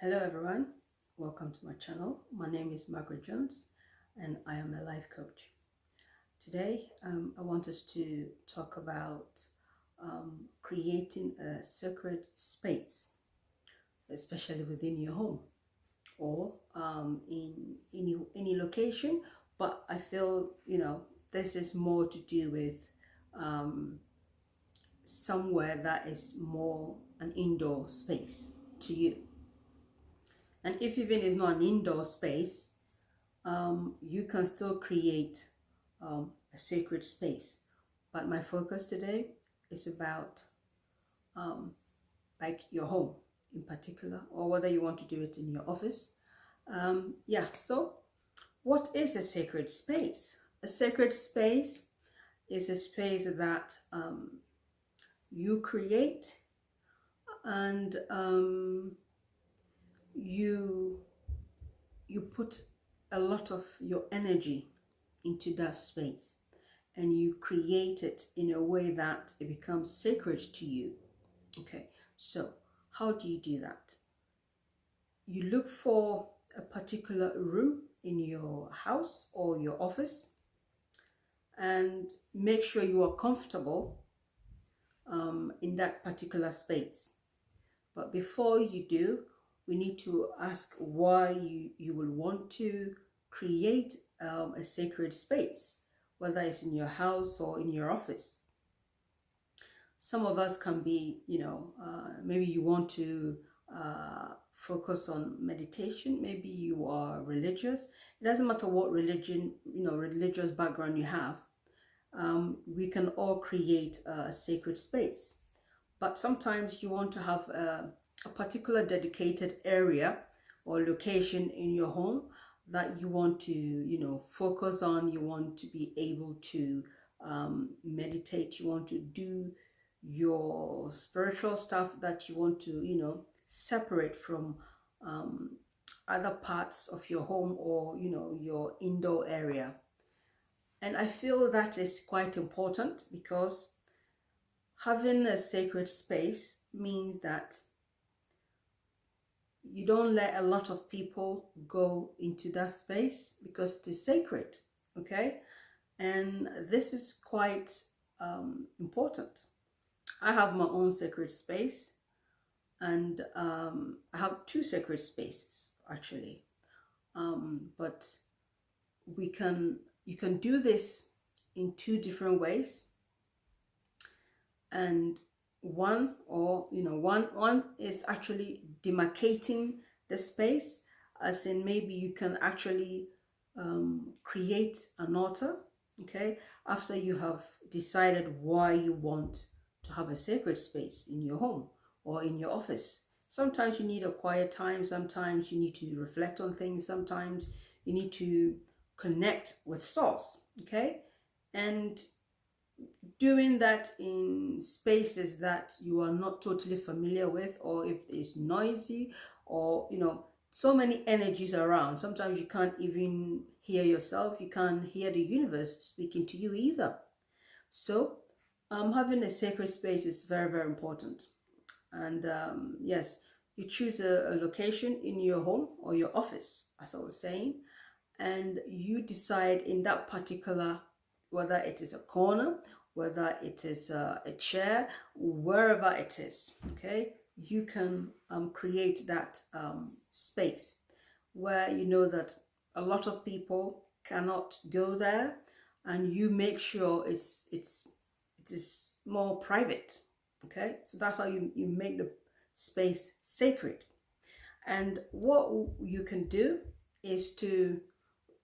Hello everyone, welcome to my channel. My name is Margaret Jones and I am a life coach. Today I want us to talk about creating a sacred space, especially within your home or in any location. But I feel, this is more to do with somewhere that is more an indoor space to you. And if even it's not an indoor space, you can still create a sacred space. But my focus today is about like your home in particular, or whether you want to do it in your office. So what is a sacred space? A sacred space is a space that you create and you put a lot of your energy into that space and you create it in a way that it becomes sacred to you. Okay, so how do you do that? You look for a particular room in your house or your office and make sure you are comfortable in that particular space. But before you do, we need to ask why you will want to create a sacred space, whether it's in your house or in your office. Some of us can be, maybe you want to focus on meditation. Maybe you are religious. It doesn't matter what religion, religious background you have. We can all create a sacred space. But sometimes you want to have a particular dedicated area or location in your home that you want to, focus on. You want to be able to meditate. You want to do your spiritual stuff that you want to, separate from other parts of your home or, your indoor area. And I feel that is quite important because having a sacred space means that you don't let a lot of people go into that space because it is sacred, okay? And this is quite important. I have my own sacred space and I have two sacred spaces actually. But you can do this in two different ways. And one is actually demarcating the space, as in maybe you can actually create an altar, okay, after you have decided why you want to have a sacred space in your home or in your office. Sometimes you need a quiet time, sometimes you need to reflect on things, sometimes you need to connect with source, okay? And doing that in spaces that you are not totally familiar with, or if it's noisy or so many energies around, sometimes you can't even hear yourself, you can't hear the universe speaking to you either. So having a sacred space is very, very important. And yes, you choose a location in your home or your office, as I was saying, and you decide in that particular, whether it is a corner, whether it is a chair, wherever it is, okay, you can create that space where you know that a lot of people cannot go there, and you make sure it is more private, okay? So that's how you make the space sacred. And what you can do is to,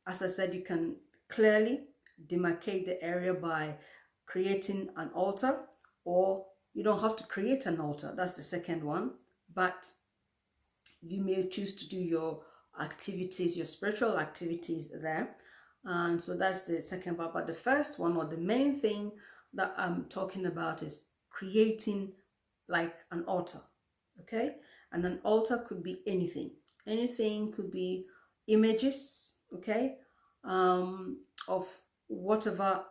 as I said, you can clearly demarcate the area by creating an altar, or you don't have to create an altar. That's the second one. But you may choose to do your activities, your spiritual activities there. And so that's the second part. But the first one, or the main thing that I'm talking about, is creating like an altar, okay? And an altar could be anything. Anything could be images, okay, of whatever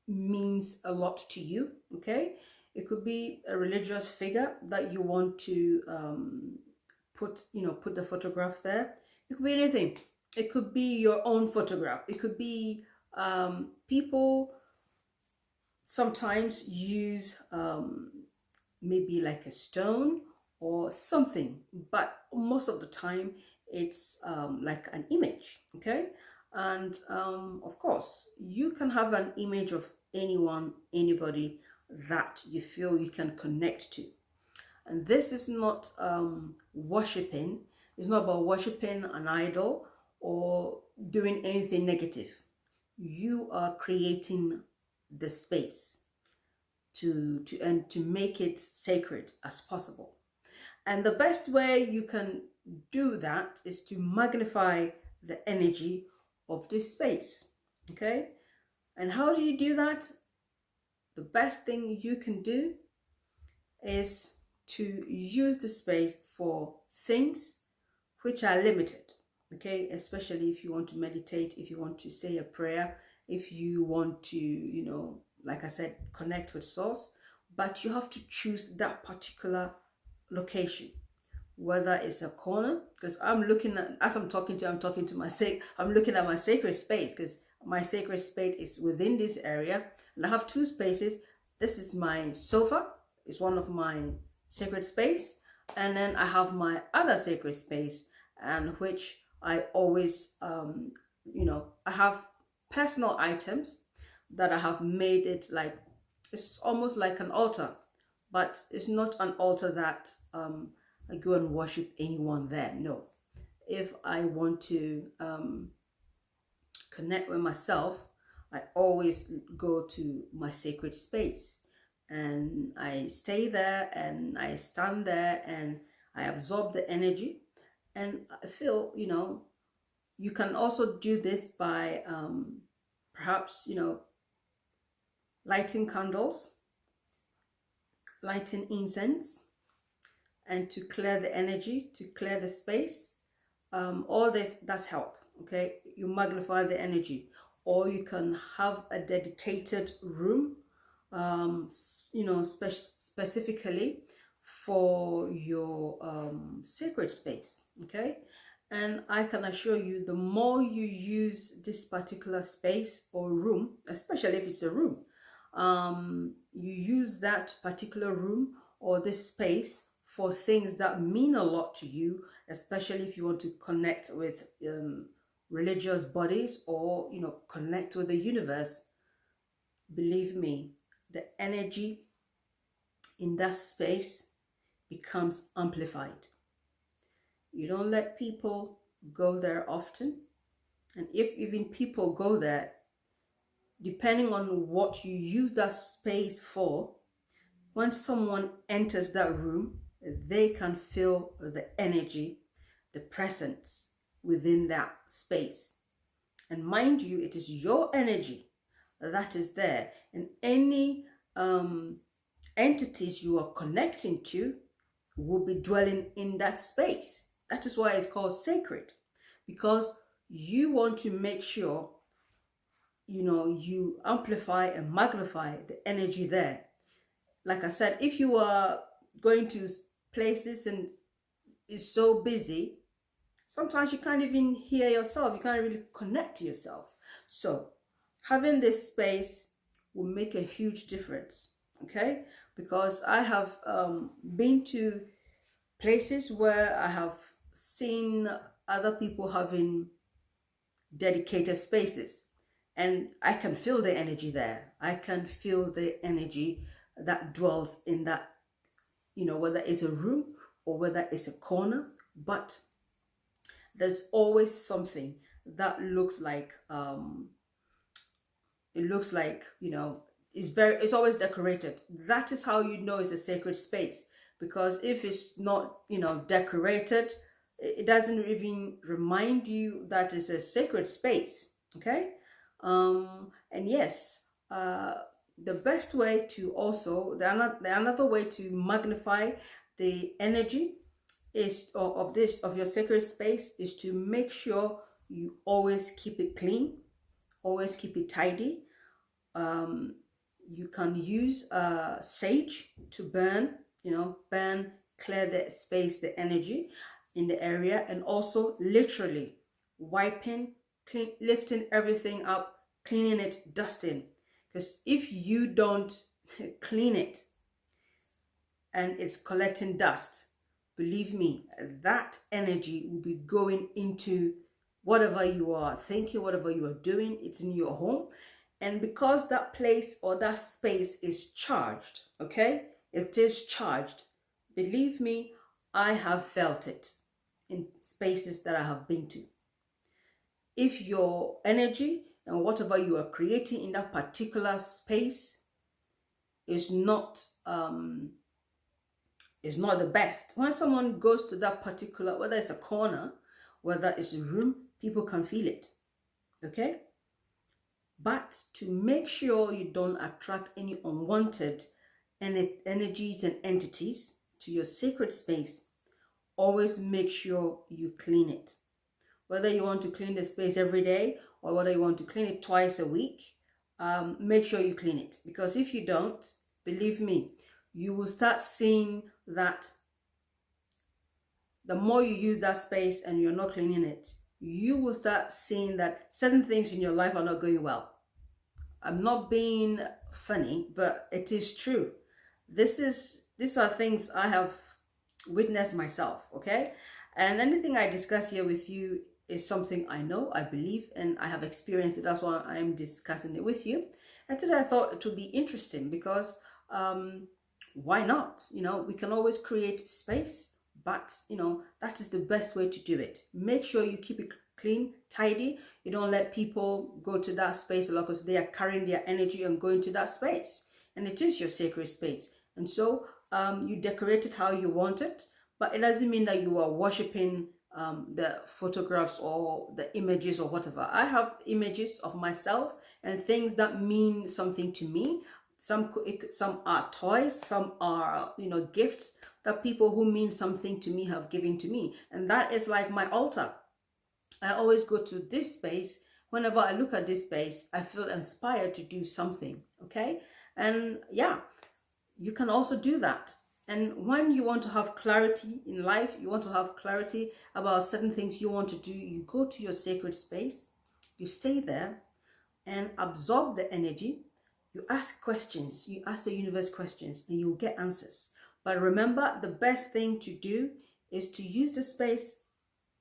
means a lot to you, okay? It could be a religious figure that you want to put, put the photograph there. It could be anything. It could be your own photograph. It could be people sometimes use maybe like a stone or something, but most of the time it's like an image. Okay. And of course you can have an image of anyone, anybody that you feel you can connect to. And this is not worshiping. It's not about worshiping an idol or doing anything negative. You are creating the space to make it sacred as possible. And the best way you can do that is to magnify the energy of this space. Okay? And how do you do that? The best thing you can do is to use the space for things which are limited. Okay? Especially if you want to meditate, if you want to say a prayer, if you want to, like I said, connect with source. But you have to choose that particular location, whether it's a corner, because I'm looking at, as I'm talking to I'm looking at my sacred space, because my sacred space is within this area, and I have two spaces. This is my sofa, it's one of my sacred space, and then I have my other sacred space, and which I always I have personal items that I have made it like, it's almost like an altar, but it's not an altar that I go and worship anyone there. No. If I want to connect with myself, I always go to my sacred space, and I stay there and I stand there and I absorb the energy. And I feel, you can also do this by perhaps, lighting candles, lighting incense, and to clear the energy, to clear the space. All this does help. Okay, you magnify the energy. Or you can have a dedicated room, specifically for your sacred space. Okay, and I can assure you, the more you use this particular space or room, especially if it's a room, you use that particular room or this space for things that mean a lot to you, especially if you want to connect with religious bodies or connect with the universe. Believe me, the energy in that space becomes amplified. You don't let people go there often, and if even people go there, depending on what you use that space for, when someone enters that room, they can feel the energy, the presence within that space. And mind you, it is your energy that is there, and any entities you are connecting to will be dwelling in that space. That is why it's called sacred, because you want to make sure you amplify and magnify the energy there. Like I said, if you are going to places and it's so busy, sometimes you can't even hear yourself. You can't really connect to yourself. So having this space will make a huge difference. Okay, because I have been to places where I have seen other people having dedicated spaces, and I can feel the energy there. I can feel the energy that dwells in that, whether it's a room or whether it's a corner, but there's always something that looks like it's always decorated. That is how you know it's a sacred space, because if it's not decorated, it doesn't even remind you that it's a sacred space. Okay. And yes, the best way to also, another way to magnify the energy of your sacred space is to make sure you always keep it clean, always keep it tidy. You can use sage to burn, clear the space, the energy. in the area, and also literally wiping, lifting everything up, cleaning it, dusting. Because if you don't clean it and it's collecting dust, believe me, that energy will be going into whatever you are thinking, whatever you are doing. It's in your home. And because that place or that space is charged, okay, it is charged. Believe me, I have felt it in spaces that I have been to. If your energy and whatever you are creating in that particular space is not the best, when someone goes to that particular, whether it's a corner, whether it's a room, people can feel it. Okay? But to make sure you don't attract any unwanted energies and entities to your sacred space, always make sure you clean it. Whether you want to clean the space every day or whether you want to clean it twice a week, make sure you clean it. Because if you don't, believe me, you will start seeing that the more you use that space and you're not cleaning it, you will start seeing that certain things in your life are not going well. I'm not being funny, but it is true. These are things I have witnessed myself, okay? And anything I discuss here with you is something I know, I believe, and I have experienced it. That's why I'm discussing it with you. And today I thought it would be interesting because why not? You know, we can always create space, but you know, that is the best way to do it. Make sure you keep it clean, tidy. You don't let people go to that space a lot because they are carrying their energy and going to that space. And it is your sacred space. And so you decorate it how you want it, but it doesn't mean that you are worshiping the photographs or the images or whatever. I have images of myself and things that mean something to me. Some are toys, some are, you know, gifts that people who mean something to me have given to me. And that is like my altar. I always go to this space. Whenever I look at this space, I feel inspired to do something, okay? And yeah, you can also do that. And when you want to have clarity in life, you want to have clarity about certain things you want to do, you go to your sacred space, you stay there and absorb the energy. You ask questions, you ask the universe questions, and you'll get answers. But remember, the best thing to do is to use the space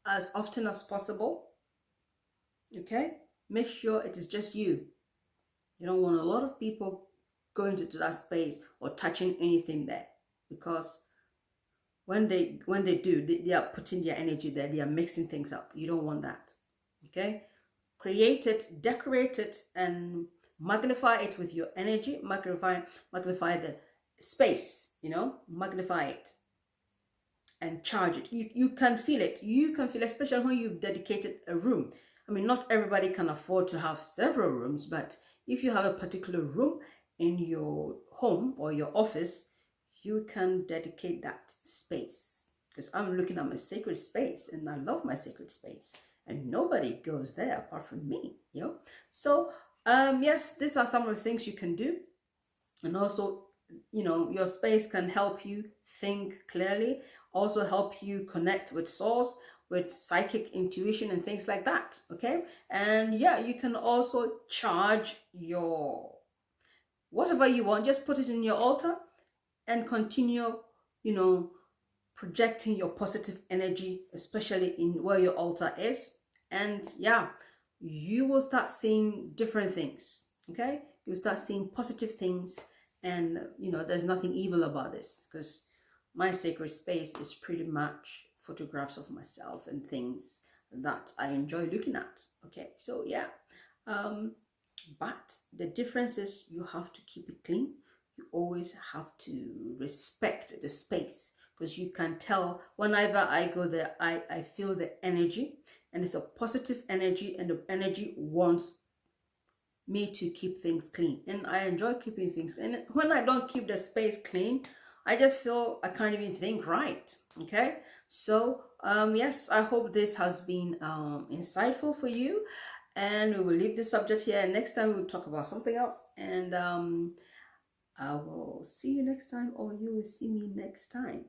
as often as possible. Okay? Make sure it is just you. You don't want a lot of people going to that space or touching anything there, because when they do, they are putting their energy there, they are mixing things up. You don't want that. Okay? Create it, decorate it, and magnify it with your energy. Magnify the space, you know, magnify it and charge it. You can feel it. You can feel, especially when you've dedicated a room. I mean, not everybody can afford to have several rooms, but if you have a particular room in your home or your office, you can dedicate that space. Because I'm looking at my sacred space and I love my sacred space. And nobody goes there apart from me, you know. So yes, these are some of the things you can do. And also, you know, your space can help you think clearly, also help you connect with source, with psychic intuition and things like that. Okay. And yeah, you can also charge your whatever you want, just put it in your altar and continue, you know, projecting your positive energy, especially in where your altar is. And yeah, you will start seeing different things. Okay, you'll start seeing positive things, and you know, there's nothing evil about this, because my sacred space is pretty much photographs of myself and things that I enjoy looking at. Okay, so yeah, but the difference is you have to keep it clean. You always have to respect the space, because you can tell whenever I go there, I feel the energy, and it's a positive energy, and the energy wants me to keep things clean, and I enjoy keeping things clean. And when I don't keep the space clean, I just feel I can't even think right. Okay, so yes, I hope this has been insightful for you, and we will leave this subject here, and next time we'll talk about something else. And I will see you next time, or you will see me next time.